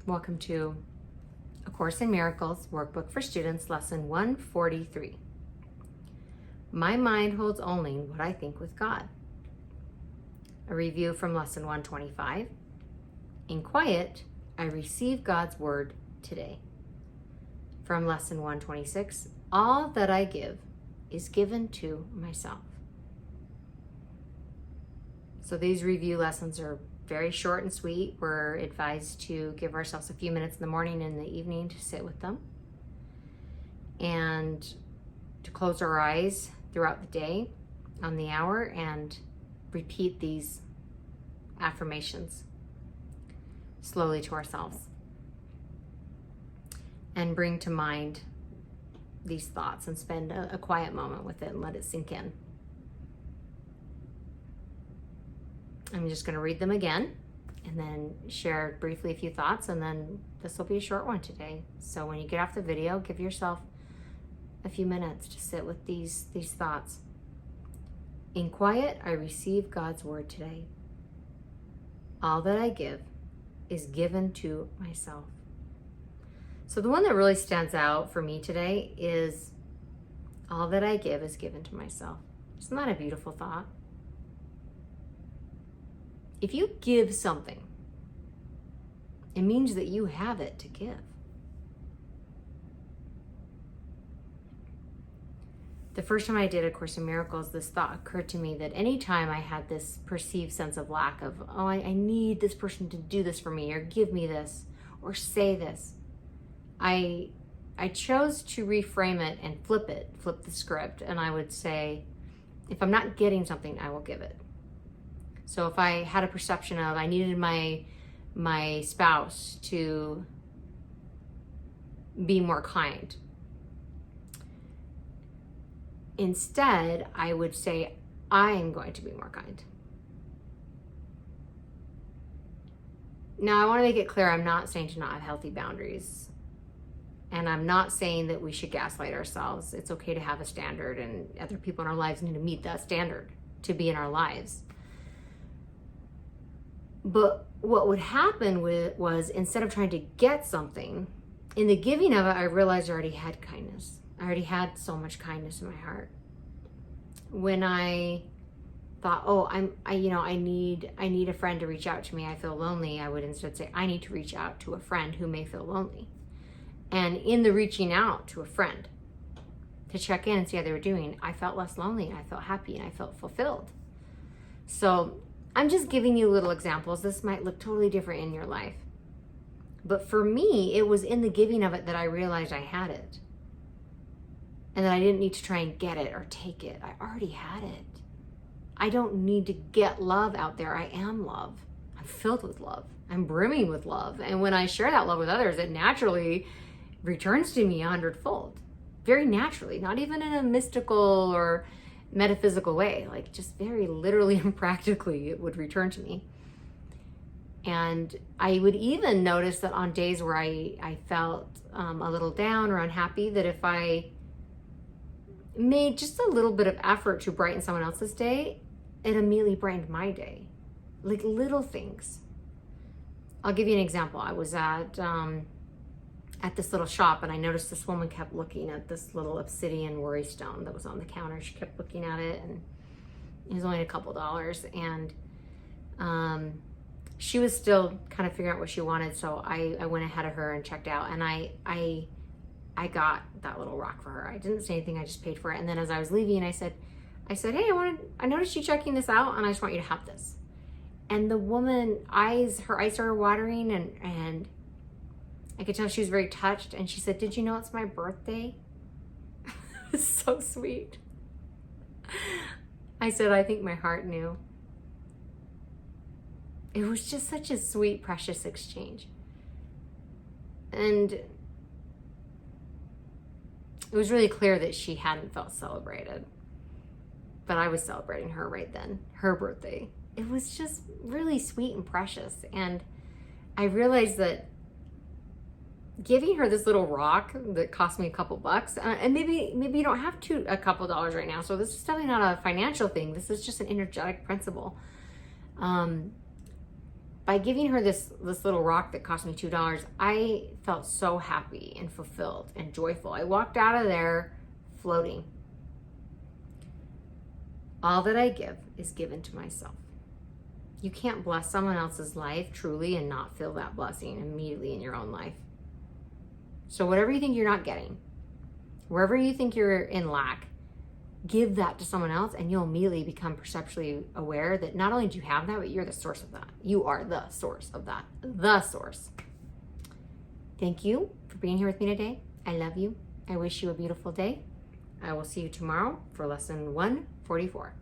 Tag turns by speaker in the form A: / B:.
A: Welcome to A Course in Miracles Workbook for Students, Lesson 143. My mind holds only what I think with God. A review from Lesson 125. In quiet, I receive God's Word today. From Lesson 126, all that I give is given to myself. So these review lessons are very short and sweet. We're advised to give ourselves a few minutes in the morning and the evening to sit with them and to close our eyes throughout the day on the hour and repeat these affirmations slowly to ourselves and bring to mind these thoughts and spend a quiet moment with it and let it sink in. I'm just going to read them again and then share briefly a few thoughts, and then this will be a short one today. So when you get off the video, give yourself a few minutes to sit with these thoughts. In quiet, I receive God's Word today. All that I give is given to myself. So the one that really stands out for me today is all that I give is given to myself. Isn't that a beautiful thought? If you give something, it means that you have it to give. The first time I did A Course in Miracles, this thought occurred to me that anytime I had this perceived sense of lack of, I need this person to do this for me, or give me this, or say this, I chose to reframe it and flip the script, and I would say, if I'm not getting something, I will give it. So if I had a perception of I needed my spouse to be more kind, instead I would say I am going to be more kind. Now I want to make it clear, I'm not saying to not have healthy boundaries. And I'm not saying that we should gaslight ourselves. It's okay to have a standard, and other people in our lives need to meet that standard to be in our lives. But what would happen was instead of trying to get something, in the giving of it, I realized I already had kindness. I already had so much kindness in my heart. When I thought, I need a friend to reach out to me, I feel lonely, I would instead say, I need to reach out to a friend who may feel lonely. And in the reaching out to a friend to check in and see how they were doing, I felt less lonely, I felt happy, and I felt fulfilled. So I'm just giving you little examples. This might look totally different in your life. But for me, it was in the giving of it that I realized I had it. And that I didn't need to try and get it or take it. I already had it. I don't need to get love out there. I am love. I'm filled with love. I'm brimming with love. And when I share that love with others, it naturally returns to me 100-fold. Very naturally, not even in a mystical or metaphysical way, like just very literally and practically it would return to me. And I would even notice that on days where I felt a little down or unhappy, that if I made just a little bit of effort to brighten someone else's day, it immediately brightened my day. Like little things. I'll give you an example. I was at this little shop, and I noticed this woman kept looking at this little obsidian worry stone that was on the counter. She kept looking at it, and it was only a couple dollars, and she was still kind of figuring out what she wanted, so I went ahead of her and checked out, and I got that little rock for her. I didn't say anything, I just paid for it. And then as I was leaving, I said, hey, I noticed you checking this out, and I just want you to have this. And the woman, her eyes started watering, and I could tell she was very touched, and she said, did you know it's my birthday? It was so sweet. I said, I think my heart knew. It was just such a sweet, precious exchange. And it was really clear that she hadn't felt celebrated. But I was celebrating her right then, her birthday. It was just really sweet and precious. And I realized that giving her this little rock that cost me a couple bucks, and maybe you don't have a couple dollars right now, so this is definitely not a financial thing. This is just an energetic principle. By by giving her this little rock that cost me $2, I felt so happy and fulfilled and joyful. I walked out of there floating. All that I give is given to myself. You can't bless someone else's life truly and not feel that blessing immediately in your own life. So whatever you think you're not getting, wherever you think you're in lack, give that to someone else and you'll immediately become perceptually aware that not only do you have that, but you're the source of that. You are the source of that. The source. Thank you for being here with me today. I love you. I wish you a beautiful day. I will see you tomorrow for lesson 144.